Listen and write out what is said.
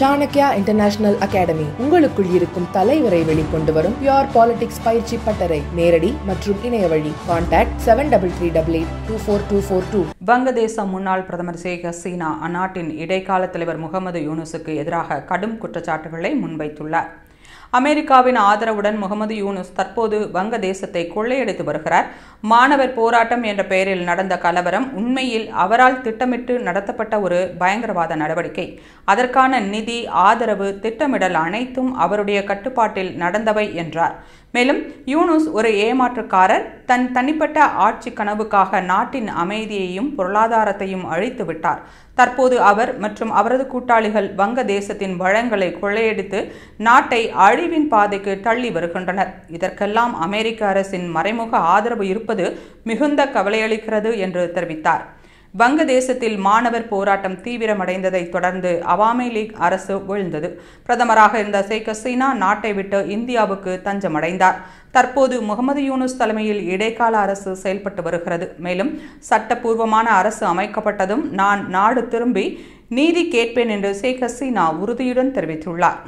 Chanakya international academy உங்களுக்குள் இருக்கும் தலைவரை வெளிக்கொண்டு வரும் பியூர் பாலிடிக்ஸ் பயிற்சி பட்டறை. நேரடி மற்றும் இணைய வழி. கான்டாக்ட் 7338824242. வங்கதேச முன்னாள் பிரதமர் ஷேக் ஹசீனா அந்நாட்டின் இடைக்கால தலைவர் முகமது யூனுஸுக்கு எதிராக கடும் குற்றச்சாட்டுகளை முன்வைத்துள்ளார். அமெரிக்காவின் ஆதரவுடன் முகமது யூனுஸ் தற்போது வங்கதேசத்தை கொள்ளையடித்து வருகிறார். மாணவர் போராட்டம் என்ற பெயரில் நடந்த கலவரம் உண்மையில் அவரால் திட்டமிட்டு நடத்தப்பட்ட ஒரு பயங்கரவாத நடவடிக்கை. அதற்கான நிதி, ஆதரவு, திட்டமிடல் அனைத்தும் அவருடைய கட்டுப்பாட்டில் நடந்தவை என்றார். மேலும் யூனுஸ் ஒரு ஏமாற்றுக்காரர், தன் தனிப்பட்ட ஆட்சி கனவுக்காக நாட்டின் அமைதியையும் பொருளாதாரத்தையும் அழித்து விட்டார். தற்போது அவர் மற்றும் அவரது கூட்டாளிகள் வங்கதேசத்தின் வளங்களை கொள்ளையடித்து நாட்டை அழிவின் பாதைக்கு தள்ளி வருகின்றனர். இதற்கெல்லாம் அமெரிக்க அரசின் மறைமுக ஆதரவு இருப்பது மிகுந்த கவலையளிக்கிறது என்று தெரிவித்தார். வங்கதேசத்தில் மாணவர் போராட்டம் தீவிரமடைந்ததை தொடர்ந்து அவாமி லீக் அரசு வீழ்ந்தது. பிரதமராக இருந்த ஷேக் ஹசீனா நாட்டை விட்டு இந்தியாவுக்கு தஞ்சமடைந்தார். தற்போது முகமது யூனுஸ் தலைமையில் இடைக்கால அரசு செயல்பட்டு வருகிறது. மேலும் சட்டப்பூர்வமான அரசு அமைக்கப்பட்டதும் நான் நாடு திரும்பி நீதி கேட்பேன் என்று ஷேக் ஹசீனா உறுதியுடன் தெரிவித்துள்ளார்.